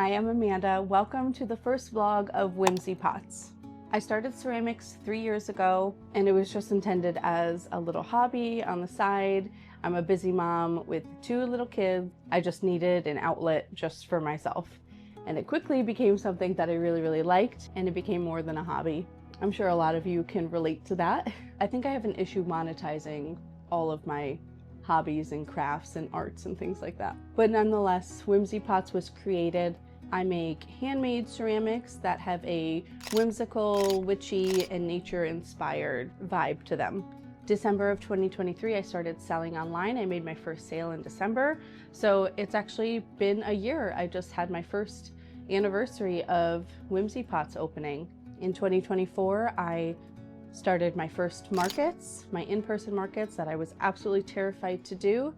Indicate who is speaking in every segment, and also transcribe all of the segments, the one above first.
Speaker 1: Hi, I'm Amanda. Welcome to the first vlog of Whimsy Pots. I started ceramics 3 years ago, and it was just intended as a little hobby on the side. I'm a busy mom with 2 little kids. I just needed an outlet just for myself. And it quickly became something that I really liked, and it became more than a hobby. I'm sure a lot of you can relate to that. I think I have an issue monetizing all of my hobbies and crafts and arts and things like that. But nonetheless, Whimsy Pots was created. I make handmade ceramics that have a whimsical, witchy, and nature-inspired vibe to them. December of 2023, I started selling online. I made my first sale in December. So it's actually been a year. I just had my first anniversary of Whimsy Pots opening. In 2024, I started my first markets, my in-person markets that I was absolutely terrified to do,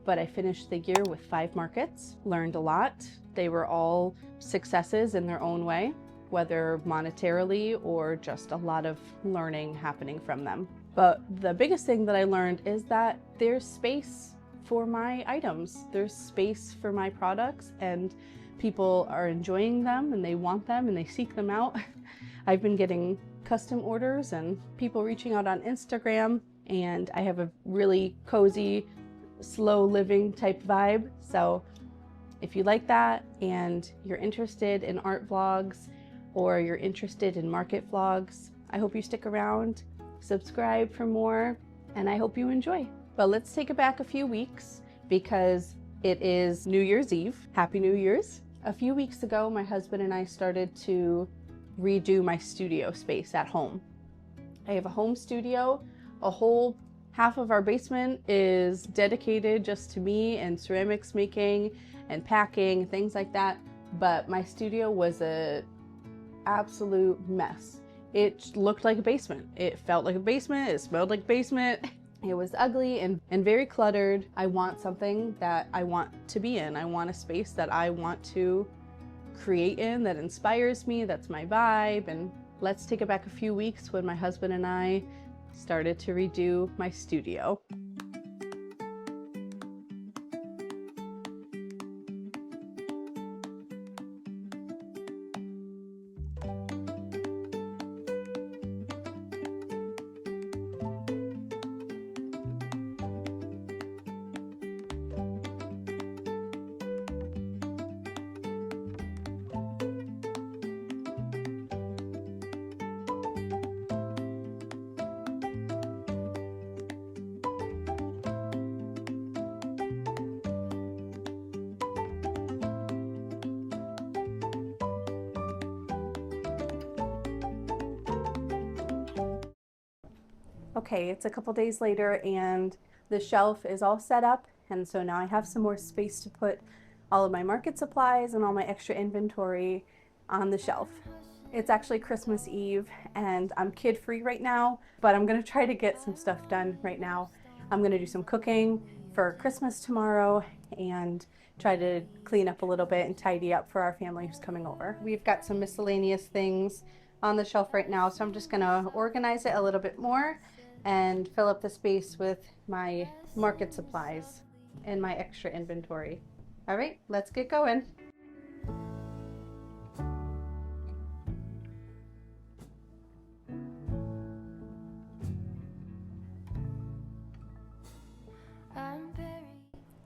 Speaker 1: but I finished the year with 5 markets, learned a lot. They were all successes in their own way, whether monetarily or just a lot of learning happening from them. But the biggest thing that I learned is that there's space for my items. There's space for my products, and people are enjoying them and they want them and they seek them out. I've been getting custom orders and people reaching out on Instagram, and I have a really cozy, slow living type vibe. So if you like that and you're interested in art vlogs or you're interested in market vlogs, I hope you stick around, subscribe for more, and I hope you enjoy. But let's take it back a few weeks because it is New Year's Eve. Happy New Year's. A few weeks ago, my husband and I started to redo my studio space at home. I have a home studio. A whole half of our basement is dedicated just to me and ceramics making and packing, things like that. But my studio was an absolute mess. It looked like a basement. It felt like a basement. It smelled like a basement. It was ugly and very cluttered. I want something that I want to be in. I want a space that I want to create in, that inspires me, that's my vibe. And let's take it back a few weeks when my husband and I started to redo my studio. Okay, it's a couple days later and the shelf is all set up, and so now I have some more space to put all of my market supplies and all my extra inventory on the shelf. It's actually Christmas Eve and I'm kid-free right now, but I'm gonna try to get some stuff done right now. I'm gonna do some cooking for Christmas tomorrow and try to clean up a little bit and tidy up for our family who's coming over. We've got some miscellaneous things on the shelf right now, so I'm just gonna organize it a little bit more and fill up the space with my market supplies and my extra inventory. All right, let's get going.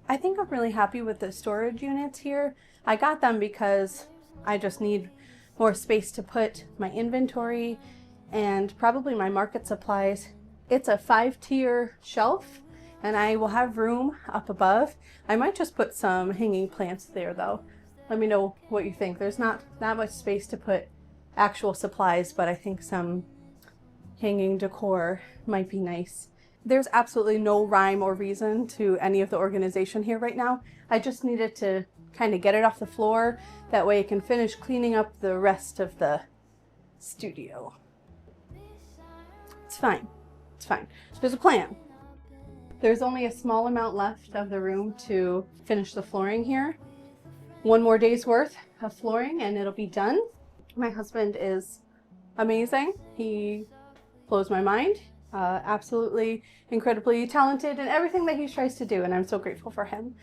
Speaker 1: I think I'm really happy with the storage units here. I got them because I just need more space to put my inventory and probably my market supplies. It's a 5-tier shelf and I will have room up above. I might just put some hanging plants there though. Let me know what you think. There's not that much space to put actual supplies, but I think some hanging decor might be nice. There's absolutely no rhyme or reason to any of the organization here right now. I just needed to kind of get it off the floor. That way I can finish cleaning up the rest of the studio. It's fine. It's fine. There's a plan. There's only a small amount left of the room to finish the flooring here. 1 more day's worth of flooring and it'll be done. My husband is amazing. He blows my mind. Absolutely incredibly talented in everything that he tries to do, and I'm so grateful for him.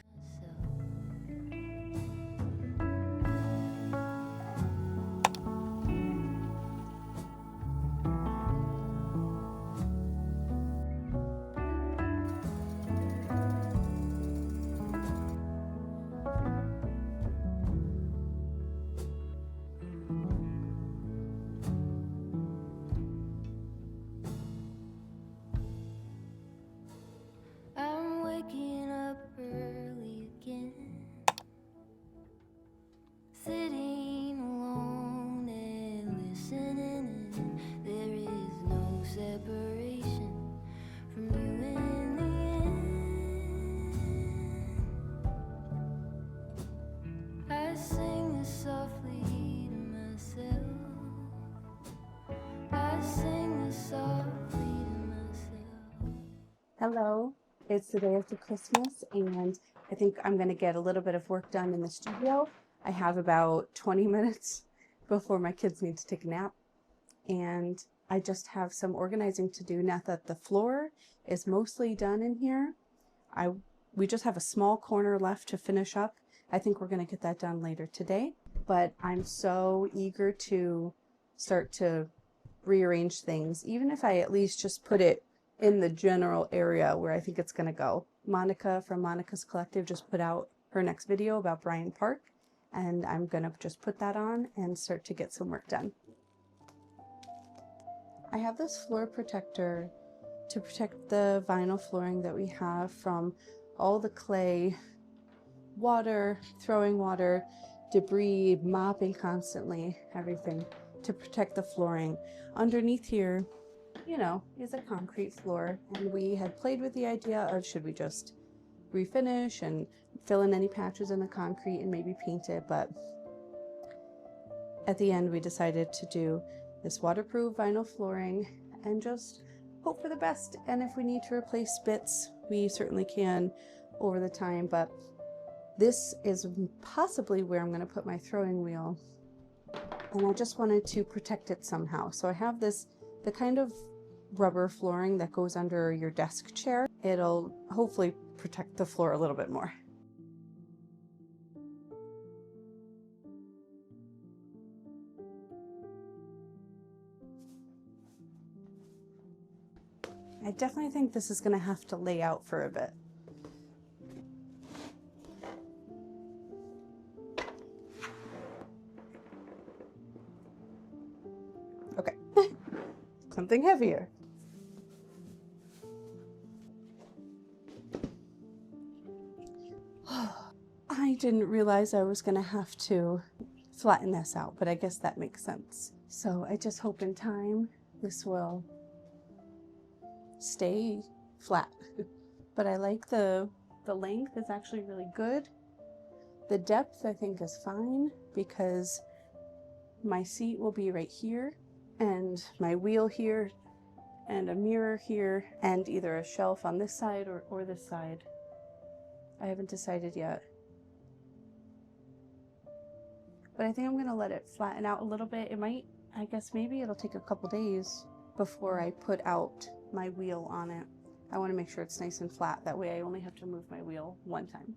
Speaker 1: Hello, it's the day after Christmas and I think I'm going to get a little bit of work done in the studio. I have about 20 minutes before my kids need to take a nap, and I just have some organizing to do now that the floor is mostly done in here. We just have a small corner left to finish up. I think we're going to get that done later today, but I'm so eager to start to rearrange things, even if I at least just put it in the general area where I think it's going to go. Monica from Monica's Collective just put out her next video about Bryant Park, and I'm going to just put that on and start to get some work done. I have this floor protector to protect the vinyl flooring that we have from all the clay, water, throwing water, debris, mopping constantly, everything to protect the flooring. Underneath here, you know, is a concrete floor, and we had played with the idea of should we just refinish and fill in any patches in the concrete and maybe paint it, but at the end we decided to do this waterproof vinyl flooring and just hope for the best. And if we need to replace bits, we certainly can over the time, but this is possibly where I'm going to put my throwing wheel, and I just wanted to protect it somehow. So I have the kind of rubber flooring that goes under your desk chair. It'll hopefully protect the floor a little bit more. I definitely think this is going to have to lay out for a bit. Okay, something heavier. I didn't realize I was going to have to flatten this out, but I guess that makes sense. So I just hope in time this will stay flat. But I like the length is actually really good. The depth I think is fine because my seat will be right here and my wheel here and a mirror here and either a shelf on this side or this side. I haven't decided yet. But I think I'm gonna let it flatten out a little bit. It might, I guess maybe it'll take a couple days before I put out my wheel on it. I want to make sure it's nice and flat. That way I only have to move my wheel one time.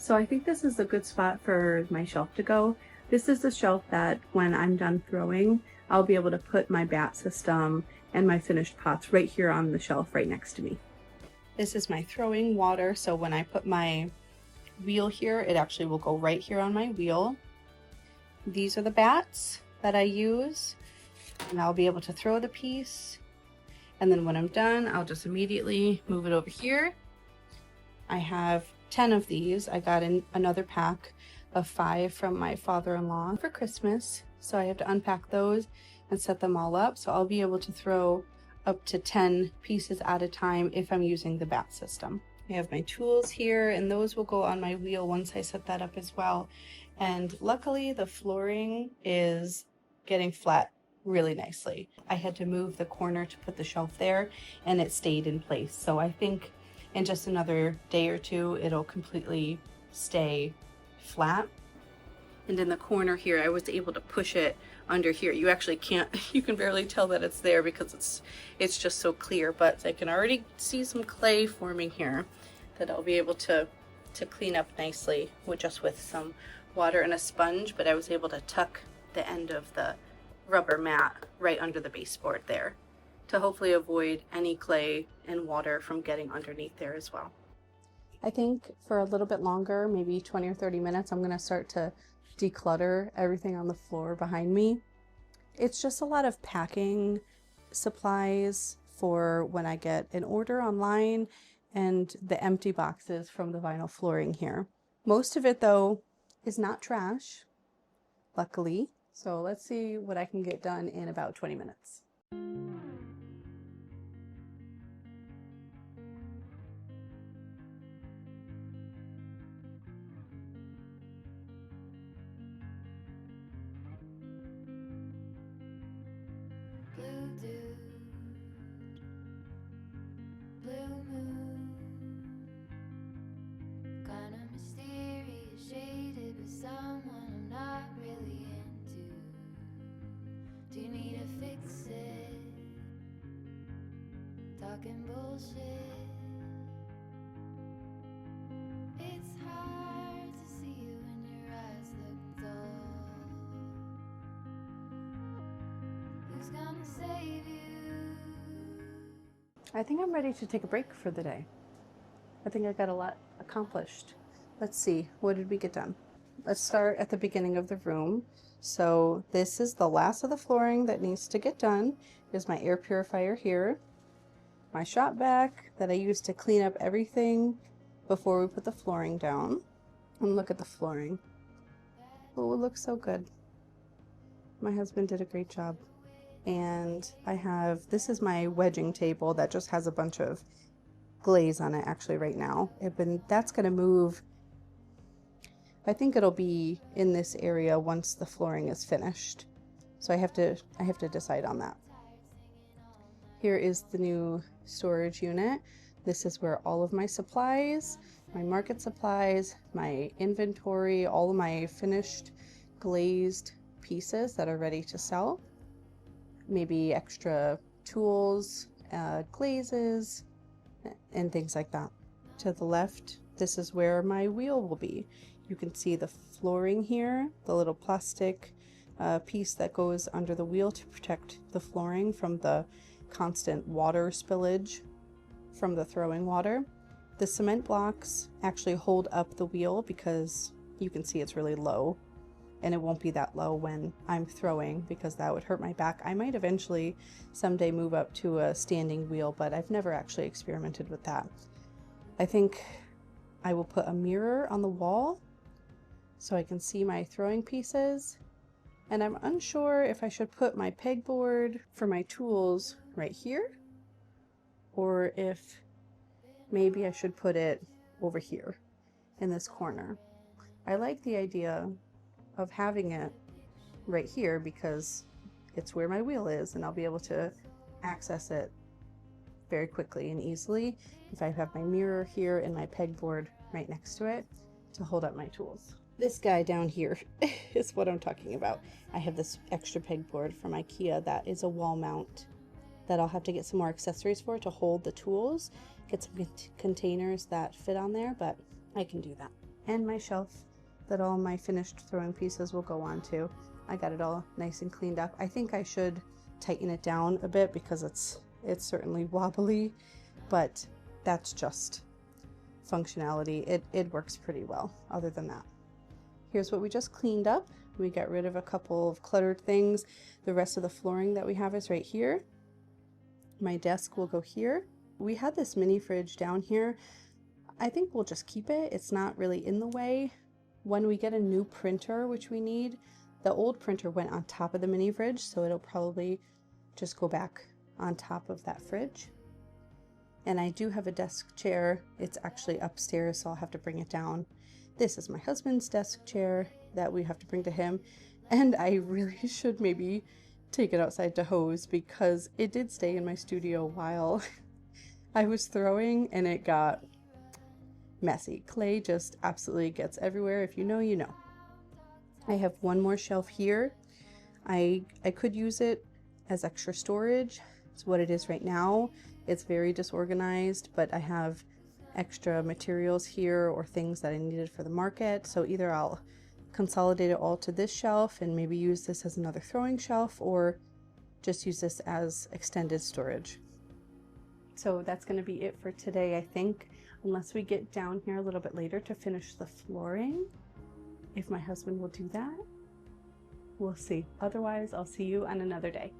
Speaker 1: So I think this is a good spot for my shelf to go. This is the shelf that when I'm done throwing, I'll be able to put my bat system and my finished pots right here on the shelf right next to me. This is my throwing water, so when I put my wheel here. It actually will go right here on my wheel. These are the bats that I use, and I'll be able to throw the piece. And then when I'm done, I'll just immediately move it over here. I have 10 of these. I got in another pack of 5 from my father-in-law for Christmas. So I have to unpack those and set them all up. So I'll be able to throw up to 10 pieces at a time if I'm using the bat system. I have my tools here, and those will go on my wheel once I set that up as well. And luckily the flooring is getting flat really nicely. I had to move the corner to put the shelf there, and it stayed in place. So I think in just another day or two, it'll completely stay flat. And in the corner here, I was able to push it under here. You actually can't, you can barely tell that it's there because it's just so clear, but I can already see some clay forming here that I'll be able to clean up nicely with some water and a sponge. But I was able to tuck the end of the rubber mat right under the baseboard there to hopefully avoid any clay and water from getting underneath there as well. I think for a little bit longer, maybe 20 or 30 minutes, I'm going to start to declutter everything on the floor behind me. It's just a lot of packing supplies for when I get an order online and the empty boxes from the vinyl flooring here. Most of it though is not trash, luckily. So let's see what I can get done in about 20 minutes.
Speaker 2: Talking bullshit. It's hard to see you when your eyes look dull. Who's gonna save you?
Speaker 1: I think I'm ready to take a break for the day. I think I got a lot accomplished. Let's see, what did we get done? Let's start at the beginning of the room. So this is the last of the flooring that needs to get done. There's my air purifier here. My shop vac that I used to clean up everything before we put the flooring down. And look at the flooring. Oh, it looks so good. My husband did a great job. And I have, this is my wedging table that just has a bunch of glaze on it actually right now. That's gonna move. I think it'll be in this area once the flooring is finished. So I have to decide on that. Here is the new storage unit. This is where all of my supplies, my market supplies, my inventory, all of my finished glazed pieces that are ready to sell, maybe extra tools, glazes, and things like that. To the left, this is where my wheel will be. You can see the flooring here, the little plastic piece that goes under the wheel to protect the flooring from the constant water spillage from the throwing water. The cement blocks actually hold up the wheel because you can see it's really low, and it won't be that low when I'm throwing because that would hurt my back. I might eventually someday move up to a standing wheel, but I've never actually experimented with that. I think I will put a mirror on the wall so I can see my throwing pieces. And I'm unsure if I should put my pegboard for my tools right here, or if maybe I should put it over here in this corner. I like the idea of having it right here because it's where my wheel is and I'll be able to access it very quickly and easily if I have my mirror here and my pegboard right next to it to hold up my tools. This guy down here is what I'm talking about. I have this extra pegboard from IKEA that is a wall mount that I'll have to get some more accessories for to hold the tools, get some containers that fit on there, but I can do that. And my shelf that all my finished throwing pieces will go on to. I got it all nice and cleaned up. I think I should tighten it down a bit because it's certainly wobbly, but that's just functionality. It works pretty well other than that. Here's what we just cleaned up. We got rid of a couple of cluttered things. The rest of the flooring that we have is right here. My desk will go here. We had this mini fridge down here. I think we'll just keep it. It's not really in the way. When we get a new printer, which we need, the old printer went on top of the mini fridge, so it'll probably just go back on top of that fridge. And I do have a desk chair. It's actually upstairs, so I'll have to bring it down. This is my husband's desk chair that we have to bring to him. And I really should maybe take it outside to hose because it did stay in my studio while I was throwing and it got messy. Clay just absolutely gets everywhere. If you know, you know. I have one more shelf here. I could use it as extra storage. It's what it is right now. It's very disorganized, but I have extra materials here or things that I needed for the market. So either I'll consolidate it all to this shelf and maybe use this as another throwing shelf, or just use this as extended storage. So that's going to be it for today, I think, unless we get down here a little bit later to finish the flooring. If my husband will do that, we'll see. Otherwise, I'll see you on another day.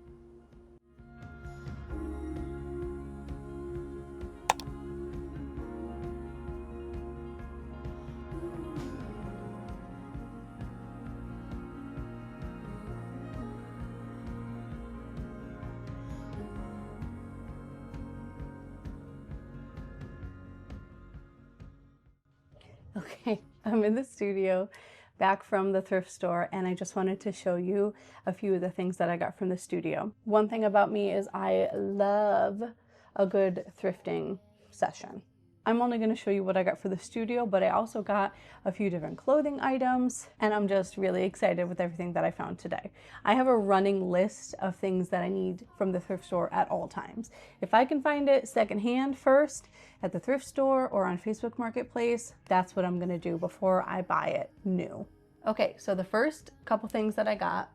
Speaker 1: Okay, I'm in the studio back from the thrift store, and I just wanted to show you a few of the things that I got from the studio. One thing about me is I love a good thrifting session. I'm only going to show you what I got for the studio, but I also got a few different clothing items, and I'm just really excited with everything that I found today. I have a running list of things that I need from the thrift store at all times. If I can find it secondhand first at the thrift store or on Facebook Marketplace, that's what I'm going to do before I buy it new. Okay, so the first couple things that I got,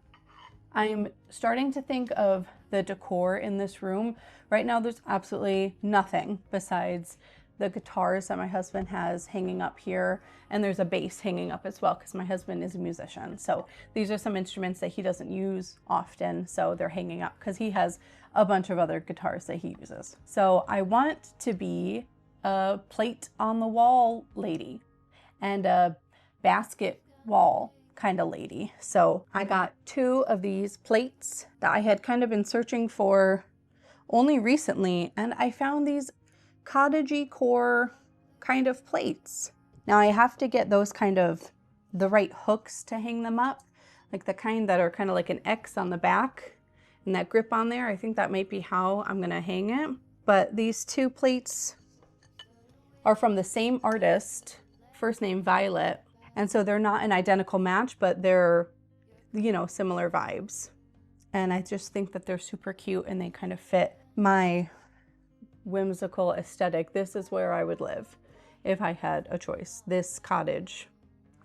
Speaker 1: I'm starting to think of the decor in this room. Right now there's absolutely nothing besides the guitars that my husband has hanging up here, and there's a bass hanging up as well because my husband is a musician. So these are some instruments that he doesn't use often, so they're hanging up because he has a bunch of other guitars that he uses. So I want to be a plate on the wall lady and a basket wall kind of lady. So I got 2 of these plates that I had kind of been searching for only recently, and I found these cottagey core kind of plates. Now I have to get those kind of the right hooks to hang them up, like the kind that are kind of like an X on the back and that grip on there. I think that might be how I'm gonna hang it. But these 2 plates are from the same artist, first name Violet, and so they're not an identical match, but they're, you know, similar vibes. And I just think that they're super cute and they kind of fit my whimsical aesthetic. This is where I would live if I had a choice, this cottage.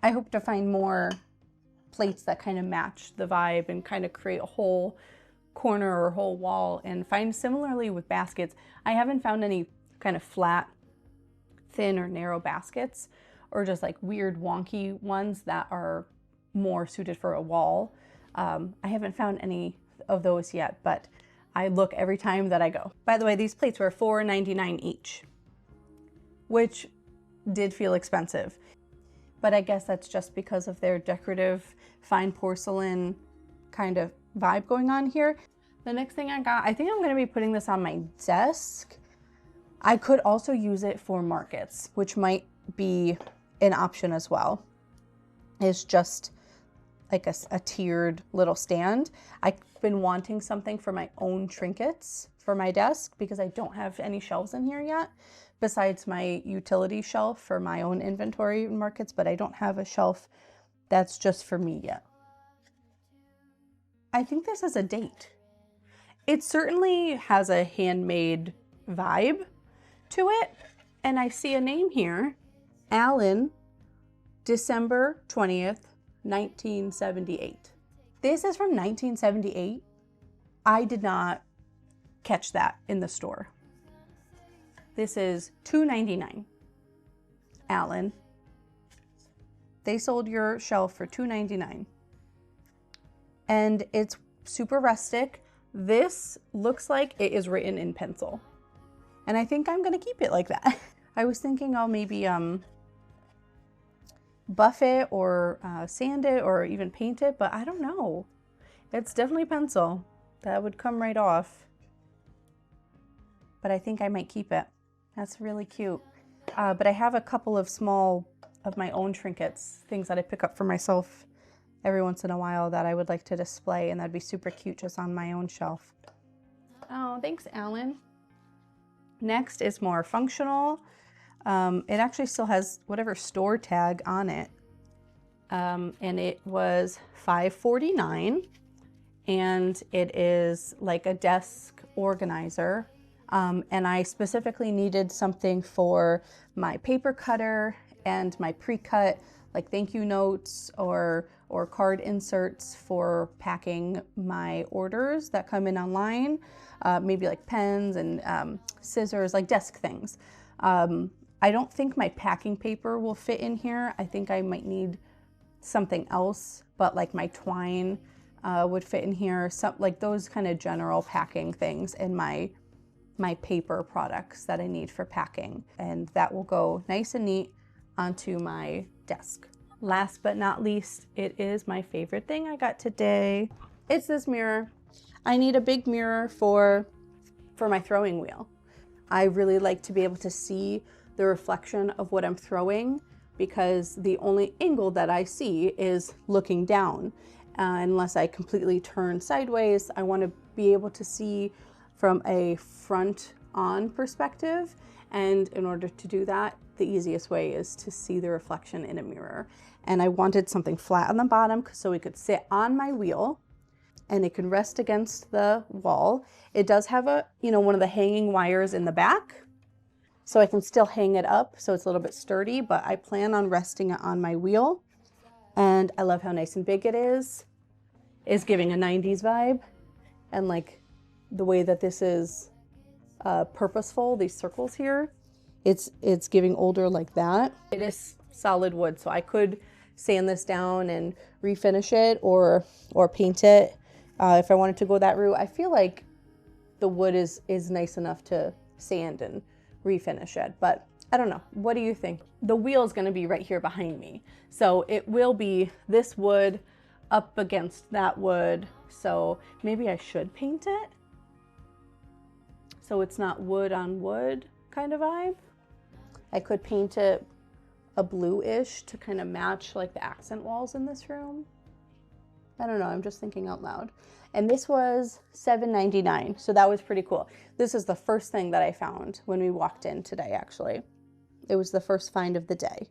Speaker 1: I hope to find more plates that kind of match the vibe and kind of create a whole corner or whole wall, and find similarly with baskets. I haven't found any kind of flat, thin or narrow baskets, or just like weird wonky ones that are more suited for a wall. I haven't found any of those yet, but I look every time that I go. By the way, these plates were $4.99 each, which did feel expensive, but I guess that's just because of their decorative fine porcelain kind of vibe going on here. The next thing I got, I think I'm going to be putting this on my desk. I could also use it for markets, which might be an option as well. It's just like a tiered little stand. I've been wanting something for my own trinkets for my desk because I don't have any shelves in here yet, besides my utility shelf for my own inventory markets, but I don't have a shelf that's just for me yet. I think this is a date. It certainly has a handmade vibe to it, and I see a name here, Alan, December 20th, 1978. This is from 1978. I did not catch that in the store. This is $2.99. Alan. They sold your shelf for $2.99. And it's super rustic. This looks like it is written in pencil. And I think I'm gonna keep it like that. I was thinking I'll maybe buff it or sand it or even paint it, but I don't know. It's definitely pencil. That would come right off. But I think I might keep it. That's really cute. But I have a couple of small of my own trinkets, things that I pick up for myself every once in a while that I would like to display, and that'd be super cute just on my own shelf. Oh, thanks, Alan. Next is more functional. It actually still has whatever store tag on it. And it was $5.49, and it is like a desk organizer. And I specifically needed something for my paper cutter and my pre-cut, like thank you notes or card inserts for packing my orders that come in online, maybe like pens and scissors, like desk things. I don't think my packing paper will fit in here. I think I might need something else, but like my twine would fit in here. Some like those kind of general packing things in my paper products that I need for packing. And that will go nice and neat onto my desk. Last but not least, it is my favorite thing I got today. It's this mirror. I need a big mirror for my throwing wheel. I really like to be able to see the reflection of what I'm throwing, because the only angle that I see is looking down. Unless I completely turn sideways, I want to be able to see from a front on perspective. And in order to do that, the easiest way is to see the reflection in a mirror. And I wanted something flat on the bottom so it could sit on my wheel and it can rest against the wall. It does have a, one of the hanging wires in the back, so I can still hang it up so it's a little bit sturdy, but I plan on resting it on my wheel. And I love how nice and big it is. It's giving a 90s vibe. And like the way that this is purposeful, these circles here, it's giving older like that. It is solid wood, so I could sand this down and refinish it or paint it if I wanted to go that route. I feel like the wood is nice enough to sand and refinish it, but I don't know. What do you think? The wheel is going to be right here behind me, so it will be this wood up against that wood, so maybe I should paint it so it's not wood on wood kind of vibe. I could paint it a bluish to kind of match like the accent walls in this room. I don't know, I'm just thinking out loud. And this was $7.99, so that was pretty cool. This is the first thing that I found when we walked in today, actually. It was the first find of the day.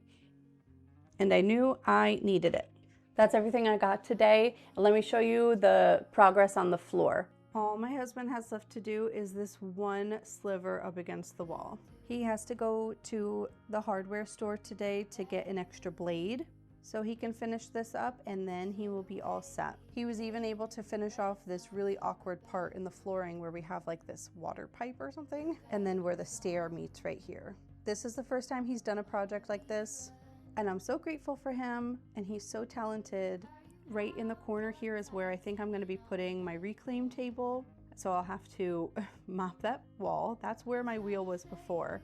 Speaker 1: And I knew I needed it. That's everything I got today. Let me show you the progress on the floor. All my husband has left to do is this one sliver up against the wall. He has to go to the hardware store today to get an extra blade so he can finish this up, and then he will be all set. He was even able to finish off this really awkward part in the flooring where we have like this water pipe or something, and then where the stair meets right here. This is the first time he's done a project like this, and I'm so grateful for him, and he's so talented. Right in the corner here is where I think I'm going to be putting my reclaim table, so I'll have to mop that wall. That's where my wheel was before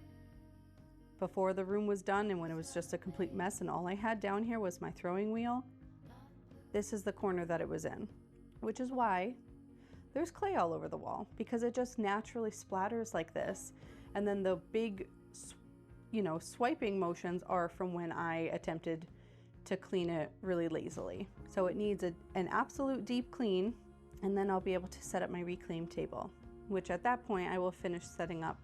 Speaker 1: the room was done and when it was just a complete mess and all I had down here was my throwing wheel. This is the corner that it was in, which is why there's clay all over the wall, because it just naturally splatters like this. And then the big, swiping motions are from when I attempted to clean it really lazily. So it needs an absolute deep clean, and then I'll be able to set up my reclaim table, which at that point I will finish setting up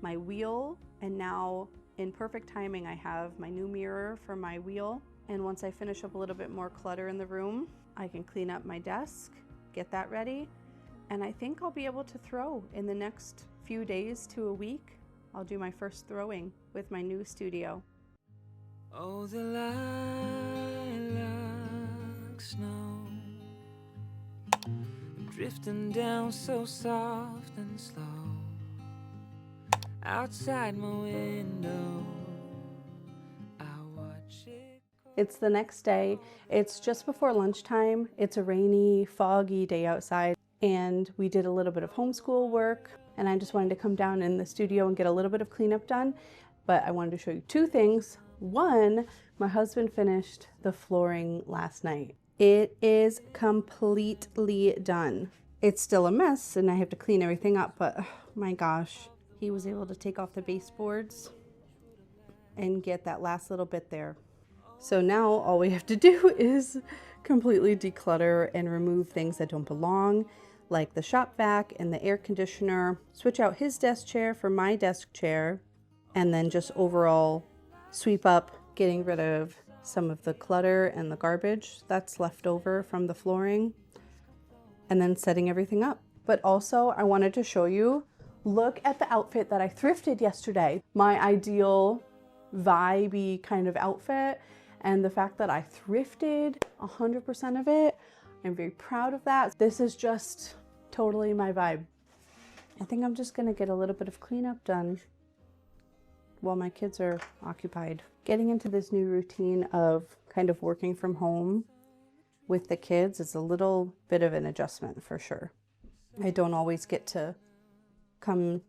Speaker 1: my wheel. And now in perfect timing, I have my new mirror for my wheel. And once I finish up a little bit more clutter in the room, I can clean up my desk, get that ready. And I think I'll be able to throw in the next few days to a week. I'll do my first throwing with my new studio.
Speaker 3: Oh, the lilac snow, drifting down so soft and slow outside my window.
Speaker 1: It's the next day. It's just before lunchtime. It's a rainy, foggy day outside, and we did a little bit of homeschool work, and I just wanted to come down in the studio and get a little bit of cleanup done. But I wanted to show you two things. One, my husband finished the flooring last night. It is completely done. It's still a mess and I have to clean everything up, but oh my gosh, he was able to take off the baseboards and get that last little bit there. So now all we have to do is completely declutter and remove things that don't belong, like the shop vac and the air conditioner, switch out his desk chair for my desk chair, and then just overall sweep up, getting rid of some of the clutter and the garbage that's left over from the flooring, and then setting everything up. But also I wanted to show you, look at the outfit that I thrifted yesterday. My ideal vibey kind of outfit, and the fact that I thrifted 100% of it, I'm very proud of that. This is just totally my vibe. I think I'm just gonna get a little bit of cleanup done while my kids are occupied. Getting into this new routine of kind of working from home with the kids is a little bit of an adjustment for sure. I don't always get to come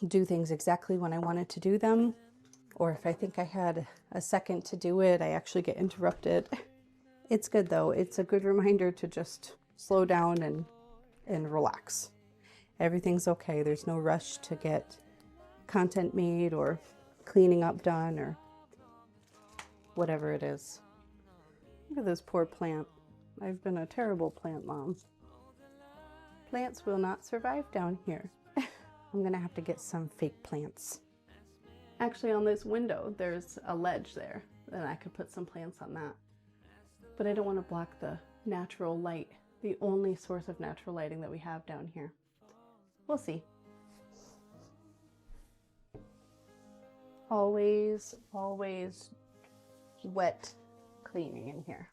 Speaker 1: do things exactly when I wanted to do them, or if I think I had a second to do it, I actually get interrupted. It's good though. It's a good reminder to just slow down and relax. Everything's okay. There's no rush to get content made or cleaning up done or whatever it is. Look at this poor plant. I've been a terrible plant mom. Plants will not survive down here. I'm gonna have to get some fake plants. Actually, on this window, there's a ledge there, and I could put some plants on that. But I don't want to block the natural light, the only source of natural lighting that we have down here. We'll see. Always, always wet cleaning in here.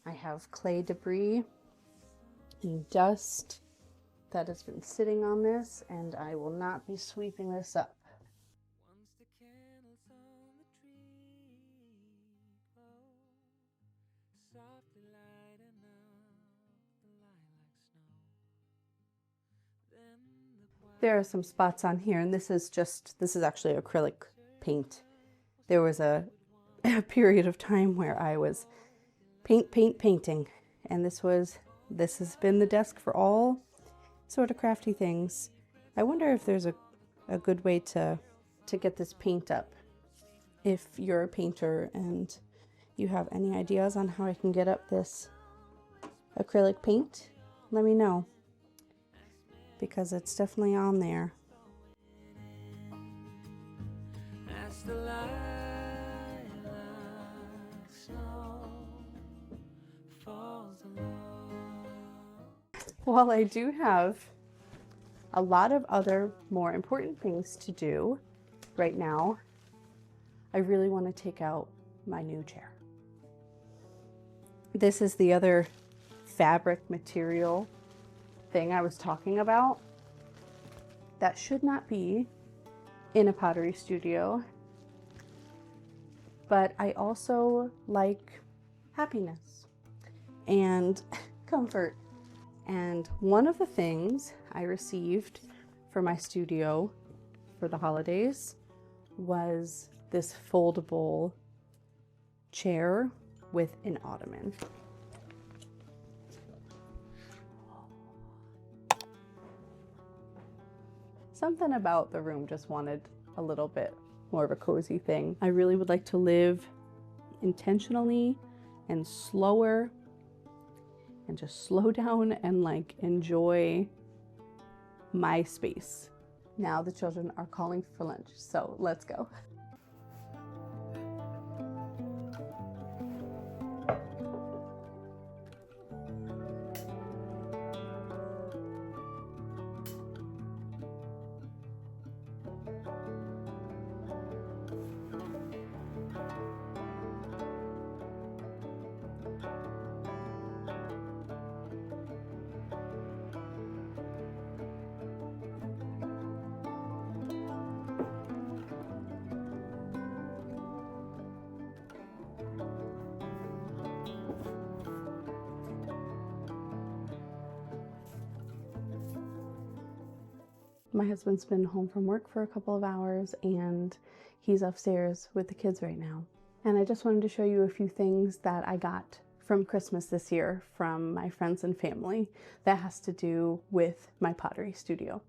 Speaker 1: I have clay debris and dust that has been sitting on this, and I will not be sweeping this up. There are some spots on here, and this is actually acrylic paint. There was a period of time where I was painting, and this has been the desk for all sort of crafty things. I wonder if there's a good way to get this paint up. If you're a painter and you have any ideas on how I can get up this acrylic paint, let me know, because it's definitely on there. While I do have a lot of other more important things to do right now, I really want to take out my new chair. This is the other fabric material thing I was talking about that should not be in a pottery studio, but I also like happiness and comfort. And one of the things I received for my studio for the holidays was this foldable chair with an ottoman. Something about the room just wanted a little bit more of a cozy thing. I really would like to live intentionally and slower, and just slow down and like enjoy my space. Now the children are calling for lunch, so let's go. My husband's been home from work for a couple of hours and he's upstairs with the kids right now. And I just wanted to show you a few things that I got from Christmas this year from my friends and family that has to do with my pottery studio.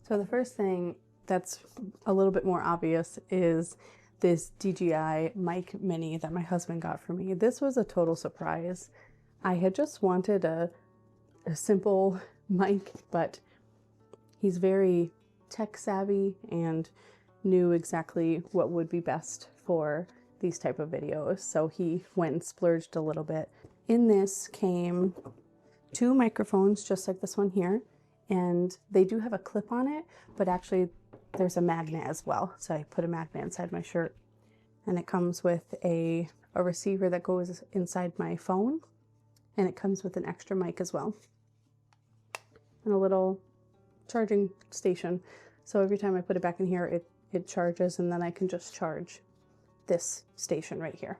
Speaker 1: So the first thing that's a little bit more obvious is this DJI mic mini that my husband got for me. This was a total surprise. I had just wanted a simple mic, but he's very tech savvy and knew exactly what would be best for these type of videos. So he went and splurged a little bit. In this came 2 microphones just like this one here, and they do have a clip on it, but actually there's a magnet as well. So I put a magnet inside my shirt, and it comes with a receiver that goes inside my phone, and it comes with an extra mic as well, and a little charging station. So every time I put it back in here, it charges, and then I can just charge this station right here.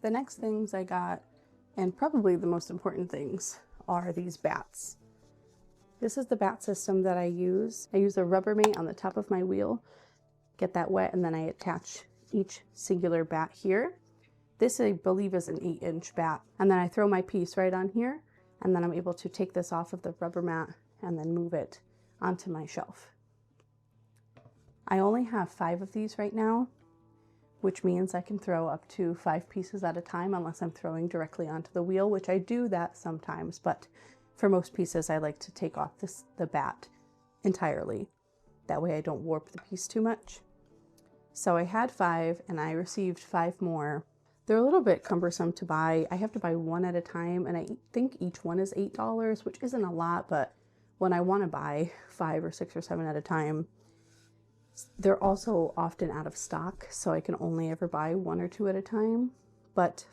Speaker 1: The next things I got, and probably the most important things, are these bats. This is the bat system that I use. I use a Rubbermaid on the top of my wheel, get that wet, and then I attach each singular bat here. This, I believe, is an 8-inch bat. And then I throw my piece right on here, and then I'm able to take this off of the rubber mat and then move it onto my shelf. I only have 5 of these right now, which means I can throw up to 5 pieces at a time unless I'm throwing directly onto the wheel, which I do that sometimes, but for most pieces I like to take off the bat entirely. That way I don't warp the piece too much. So I had 5 and I received 5 more. They're a little bit cumbersome to buy. I have to buy 1 at a time, and I think each one is $8, which isn't a lot, but when I want to buy 5 or 6 or 7 at a time, they're also often out of stock, so I can only ever buy 1 or 2 at a time. But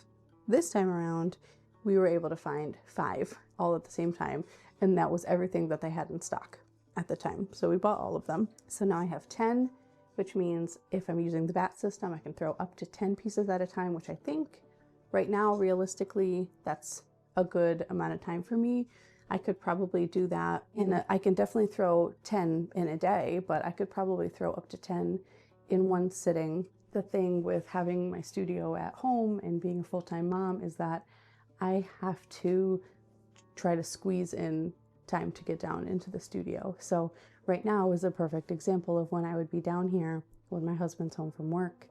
Speaker 1: this time around, we were able to find 5 all at the same time, and that was everything that they had in stock at the time. So we bought all of them. So now I have 10, which means if I'm using the bat system, I can throw up to 10 pieces at a time, which I think right now, realistically, that's a good amount of time for me. I could probably do that I can definitely throw 10 in a day, but I could probably throw up to 10 in one sitting. The thing with having my studio at home and being a full-time mom is that I have to try to squeeze in time to get down into the studio. So right now is a perfect example of when I would be down here when my husband's home from work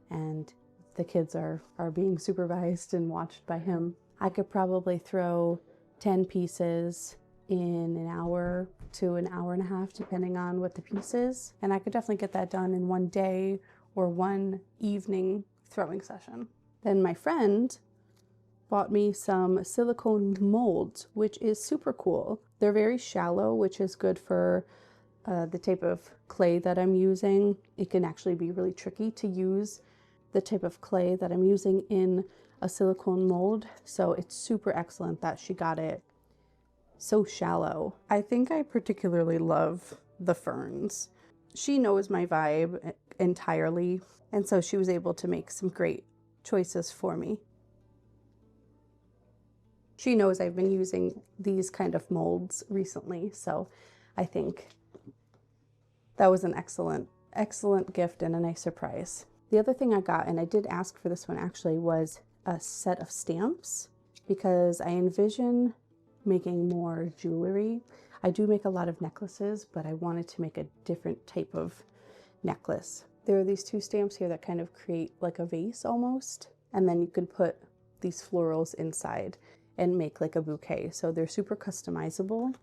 Speaker 1: and the kids are being supervised and watched by him. I could probably throw 10 pieces in an hour to an hour and a half, depending on what the piece is. And I could definitely get that done in one day or one evening throwing session. Then my friend bought me some silicone molds, which is super cool. They're very shallow, which is good for the type of clay that I'm using. It can actually be really tricky to use the type of clay that I'm using in a silicone mold, so it's super excellent that she got it so shallow. I think I particularly love the ferns. She knows my vibe entirely, and so she was able to make some great choices for me. She knows I've been using these kind of molds recently, so I think that was an excellent gift and a nice surprise. The other thing I got, and I did ask for this one actually, was a set of stamps, because I envision making more jewelry. I do make a lot of necklaces, but I wanted to make a different type of necklace. There are these 2 stamps here that kind of create like a vase almost, and then you can put these florals inside and make like a bouquet. So they're super customizable,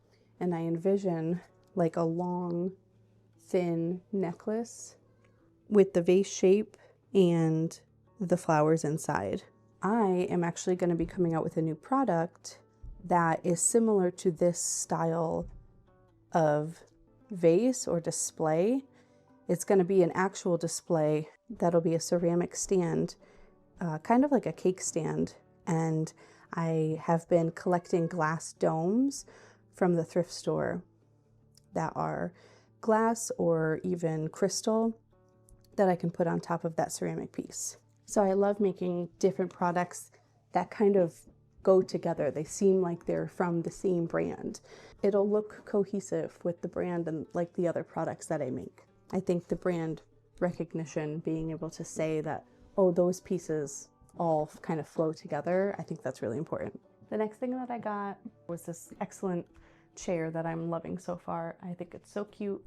Speaker 1: and I envision like a long, thin necklace with the vase shape and the flowers inside. I am actually going to be coming out with a new product that is similar to this style of vase or display. It's going to be an actual display that'll be a ceramic stand, kind of like a cake stand. And I have been collecting glass domes from the thrift store that are glass or even crystal that I can put on top of that ceramic piece. So I love making different products that kind of go together. They seem like they're from the same brand. It'll look cohesive with the brand and like the other products that I make. I think the brand recognition, being able to say that, oh, those pieces all kind of flow together, I think that's really important. The next thing that I got was this excellent chair that I'm loving so far. I think it's so cute,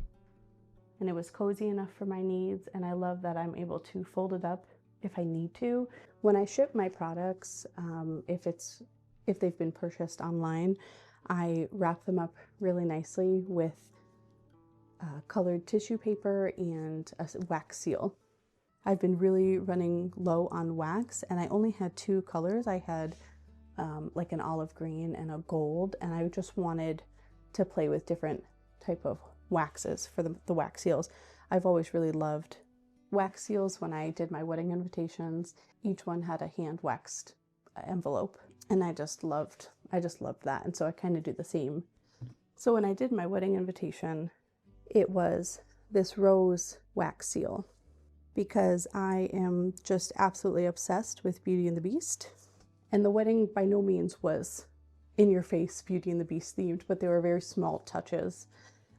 Speaker 1: and it was cozy enough for my needs, and I love that I'm able to fold it up if I need to. When I ship my products, if they've been purchased online, I wrap them up really nicely with colored tissue paper and a wax seal. I've been really running low on wax, and I only had 2 colors. I had like an olive green and a gold, and I just wanted to play with different type of waxes for the wax seals. I've always really loved wax seals. When I did my wedding invitations, each one had a hand waxed envelope, and I just loved that, and so I kind of do the same. So when I did my wedding invitation, it was this rose wax seal, because I am just absolutely obsessed with Beauty and the Beast. And the wedding by no means was in your face Beauty and the Beast themed, but there were very small touches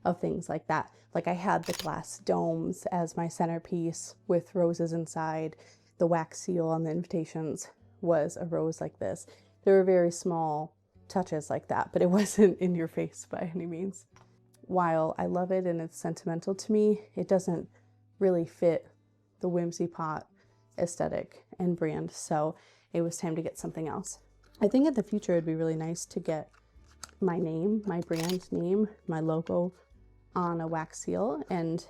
Speaker 1: of things like that. Like I had the glass domes as my centerpiece with roses inside. The wax seal on the invitations was a rose like this. There were very small touches like that, but it wasn't in your face by any means. While I love it and it's sentimental to me, it doesn't really fit the Whimsy pot aesthetic and brand, so it was time to get something else. I think in the future it'd be really nice to get my name, my brand name, my logo on a wax seal, and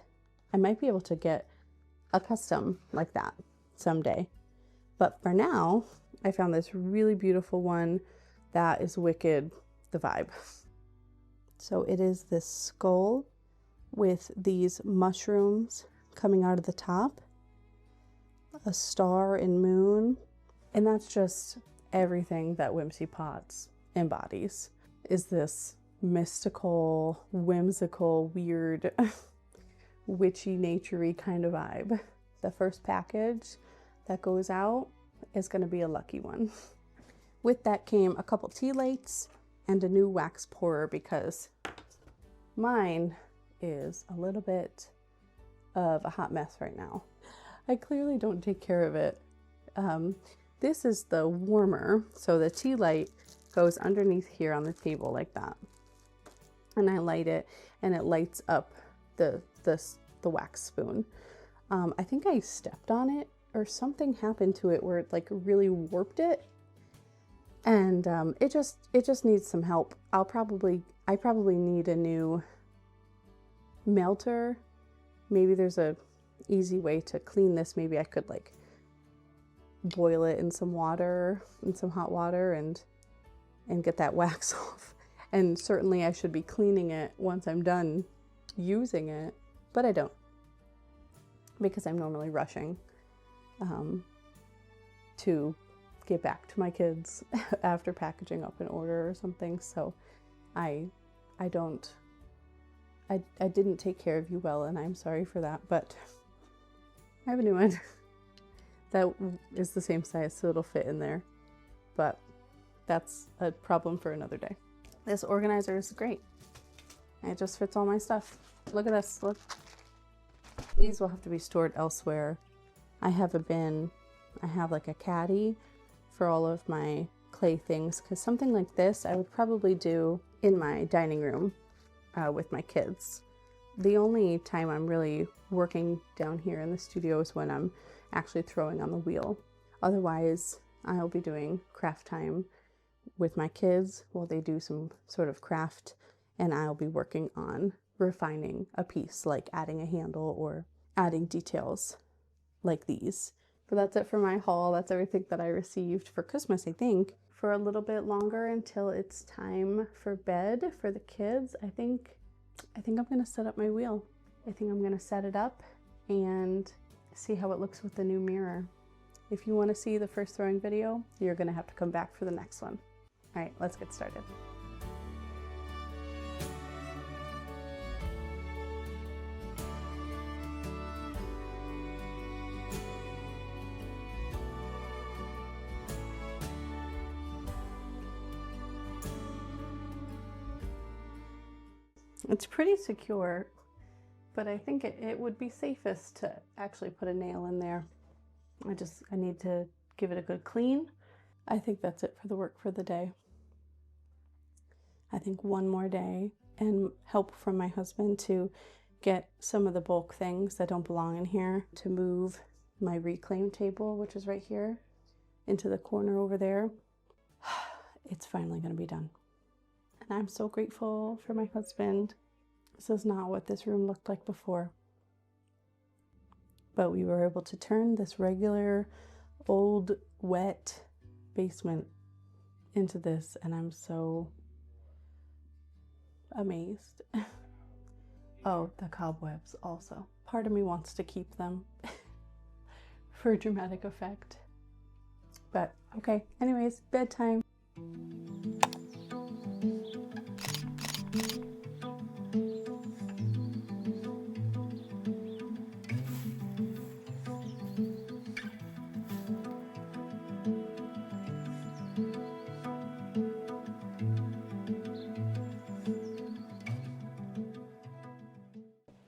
Speaker 1: I might be able to get a custom like that someday. But for now, I found this really beautiful one that is wicked the vibe. So it is this skull with these mushrooms coming out of the top, a star and moon, and that's just everything that Whimsy Pots embodies, is this mystical, whimsical, weird, witchy, naturey kind of vibe. The first package that goes out is going to be a lucky one. With that came a couple tea lights and a new wax pourer, because mine is a little bit of a hot mess right now. I clearly don't take care of it. This is the warmer, so the tea light goes underneath here on the table like that, and I light it, and it lights up the wax spoon. I think I stepped on it or something happened to it where it like really warped it, and it just needs some help. I probably need a new melter. Maybe there's a easy way to clean this. Maybe I could like boil it in some water, in some hot water, and get that wax off. And certainly I should be cleaning it once I'm done using it, but I don't, because I'm normally rushing to get back to my kids after packaging up an order or something. So I didn't take care of you well, and I'm sorry for that, but I have a new one that is the same size, so it'll fit in there, but that's a problem for another day. This organizer is great. It just fits all my stuff. Look at this, look. These will have to be stored elsewhere. I have a bin. I have like a caddy for all of my clay things, because something like this I would probably do in my dining room with my kids. The only time I'm really working down here in the studio is when I'm actually throwing on the wheel. Otherwise, I'll be doing craft time with my kids while they do some sort of craft, and I'll be working on refining a piece, like adding a handle or adding details like these. But that's it for my haul. That's everything that I received for Christmas, I think. For a little bit longer until it's time for bed for the kids, I think I'm gonna set up my wheel. I think I'm gonna set it up and see how it looks with the new mirror. If you want to see the first throwing video, you're gonna have to come back for the next one. All right, let's get started. It's pretty secure, but I think it would be safest to actually put a nail in there. I need to give it a good clean. I think that's it for the work for the day. I think one more day and help from my husband to get some of the bulk things that don't belong in here, to move my reclaim table, which is right here, into the corner over there. It's finally going to be done. And I'm so grateful for my husband. This is not what this room looked like before. But we were able to turn this regular, old, wet basement into this, and I'm so amazed. Oh, the cobwebs also. Part of me wants to keep them for dramatic effect. But okay, anyways, bedtime.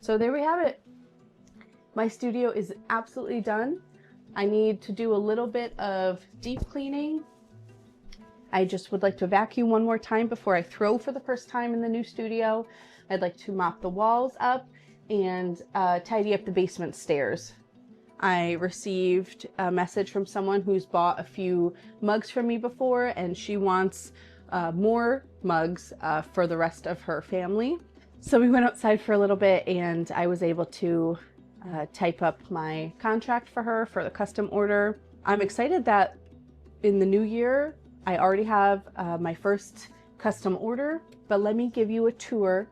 Speaker 1: So there we have it. My studio is absolutely done. I need to do a little bit of deep cleaning. I just would like to vacuum one more time before I throw for the first time in the new studio. I'd like to mop the walls up and tidy up the basement stairs. I received a message from someone who's bought a few mugs from me before, and she wants more mugs for the rest of her family. So we went outside for a little bit, and I was able to type up my contract for her for the custom order. I'm excited that in the new year, I already have my first custom order, but let me give you a tour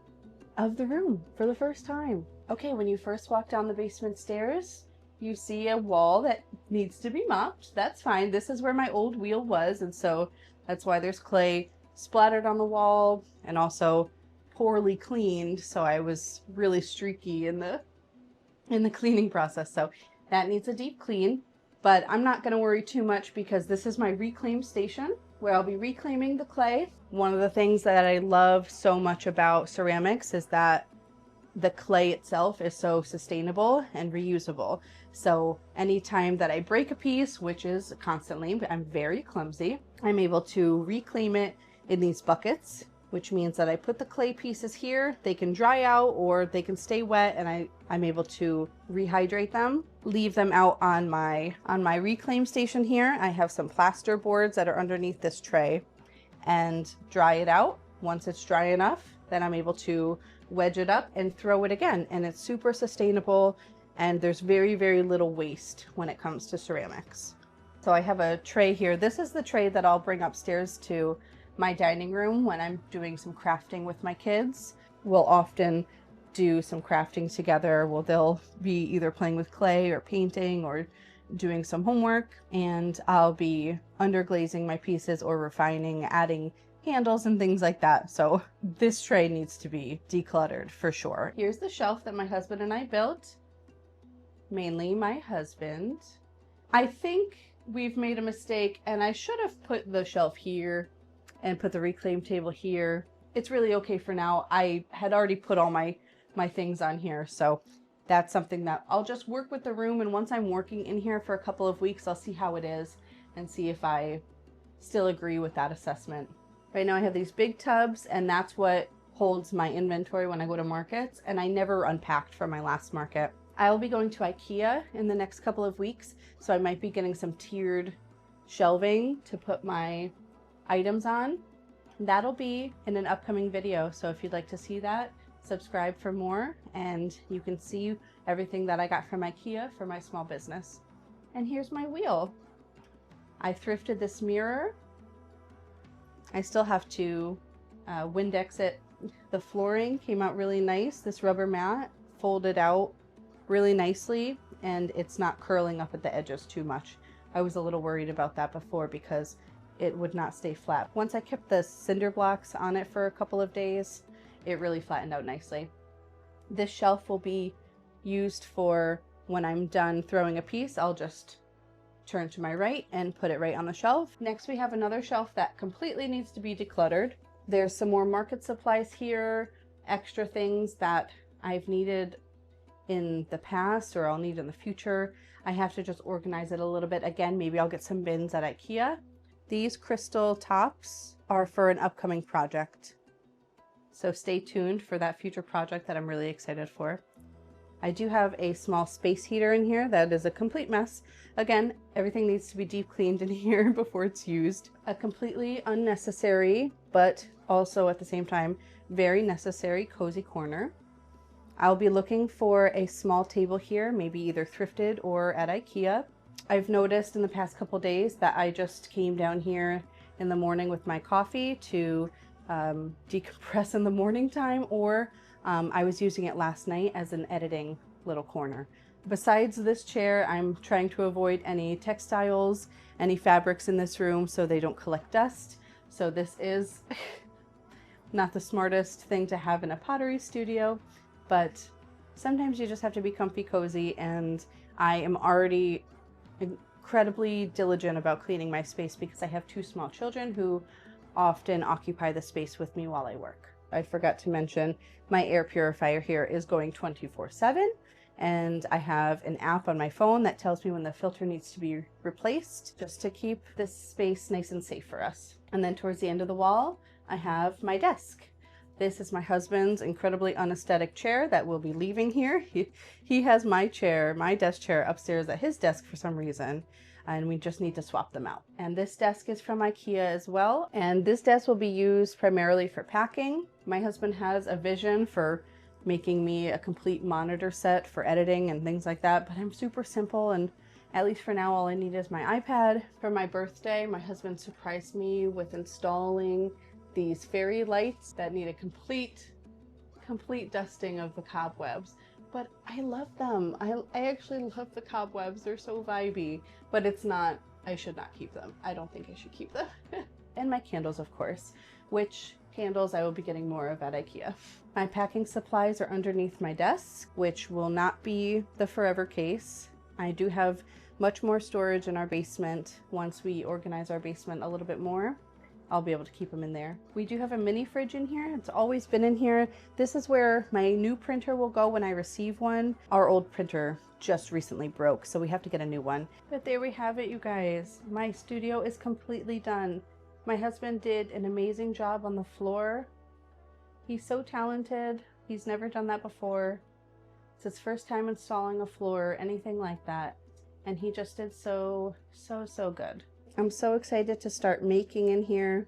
Speaker 1: of the room for the first time. Okay, when you first walk down the basement stairs, you see a wall that needs to be mopped. That's fine. This is where my old wheel was, and so that's why there's clay splattered on the wall and also poorly cleaned, so I was really streaky in the cleaning process. So that needs a deep clean, but I'm not going to worry too much because this is my reclaim station where I'll be reclaiming the clay. One of the things that I love so much about ceramics is that the clay itself is so sustainable and reusable. So anytime that I break a piece, which is constantly, but I'm very clumsy, I'm able to reclaim it in these buckets, which means that I put the clay pieces here, they can dry out or they can stay wet, and I'm able to rehydrate them, leave them out on my reclaim station here. I have some plaster boards that are underneath this tray, and dry it out. Once it's dry enough, then I'm able to wedge it up and throw it again. And it's super sustainable, and there's very, very little waste when it comes to ceramics. So I have a tray here. This is the tray that I'll bring upstairs to my dining room when I'm doing some crafting with my kids. We'll often do some crafting together. They'll be either playing with clay or painting or doing some homework, and I'll be underglazing my pieces or refining, adding handles and things like that. So this tray needs to be decluttered for sure. Here's the shelf that my husband and I built. Mainly my husband. I think we've made a mistake, and I should have put the shelf here and put the reclaim table here. It's really okay for now. I had already put all my things on here, so that's something that I'll just work with the room, and once I'm working in here for a couple of weeks, I'll see how it is and see if I still agree with that assessment. Right now I have these big tubs, and that's what holds my inventory when I go to markets, and I never unpacked from my last market. I'll be going to IKEA in the next couple of weeks, so I might be getting some tiered shelving to put my items on. That'll be in an upcoming video, so if you'd like to see that, subscribe for more, and you can see everything that I got from IKEA for my small business. And here's my wheel. I thrifted this mirror. I still have to Windex it. The flooring came out really nice. This rubber mat folded out really nicely, and it's not curling up at the edges too much. I was a little worried about that before because it would not stay flat. Once I kept the cinder blocks on it for a couple of days, it really flattened out nicely. This shelf will be used for when I'm done throwing a piece. I'll just turn to my right and put it right on the shelf. Next, we have another shelf that completely needs to be decluttered. There's some more market supplies here, extra things that I've needed in the past or I'll need in the future. I have to just organize it a little bit. Again, maybe I'll get some bins at IKEA. These crystal tops are for an upcoming project, so stay tuned for that future project that I'm really excited for. I do have a small space heater in here that is a complete mess. Again, everything needs to be deep cleaned in here before it's used. A completely unnecessary, but also at the same time, very necessary cozy corner. I'll be looking for a small table here, maybe either thrifted or at IKEA. I've noticed in the past couple days that I just came down here in the morning with my coffee to decompress in the morning time, or I was using it last night as an editing little corner. Besides this chair, I'm trying to avoid any textiles, any fabrics in this room so they don't collect dust. So this is not the smartest thing to have in a pottery studio, but sometimes you just have to be comfy cozy, and I am already incredibly diligent about cleaning my space because I have 2 small children who often occupy the space with me while I work. I forgot to mention my air purifier here is going 24/7, and I have an app on my phone that tells me when the filter needs to be replaced, just to keep this space nice and safe for us. And then towards the end of the wall, I have my desk. This is my husband's incredibly unaesthetic chair that will be leaving here. He has my chair, my desk chair, upstairs at his desk for some reason, and we just need to swap them out. And this desk is from IKEA as well, and this desk will be used primarily for packing. My husband has a vision for making me a complete monitor set for editing and things like that, but I'm super simple, and at least for now all I need is my iPad. For my birthday, my husband surprised me with installing these fairy lights that need a complete dusting of the cobwebs, but I love them. I actually love the cobwebs. They're so vibey, but it's not, I should not keep them. I don't think I should keep them. And my candles, of course, which candles I will be getting more of at IKEA. My packing supplies are underneath my desk, which will not be the forever case. I do have much more storage in our basement. Once we organize our basement a little bit more, I'll be able to keep them in there. We do have a mini fridge in here. It's always been in here. This is where my new printer will go when I receive one. Our old printer just recently broke, so we have to get a new one. But there we have it, you guys. My studio is completely done. My husband did an amazing job on the floor. He's so talented. He's never done that before. It's his first time installing a floor, anything like that. And he just did so good. I'm so excited to start making in here.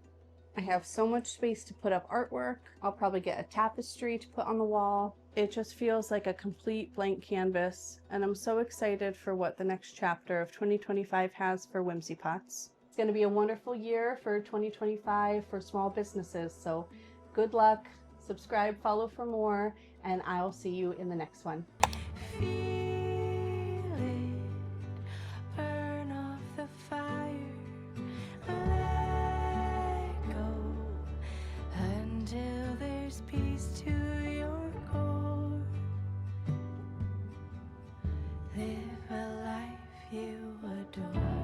Speaker 1: I have so much space to put up artwork. I'll probably get a tapestry to put on the wall. It just feels like a complete blank canvas, and I'm so excited for what the next chapter of 2025 has for Whimsy Pots. It's going to be a wonderful year for 2025 for small businesses, so good luck, subscribe, follow for more, and I'll see you in the next one.
Speaker 2: Peace to your core. Live a life you adore.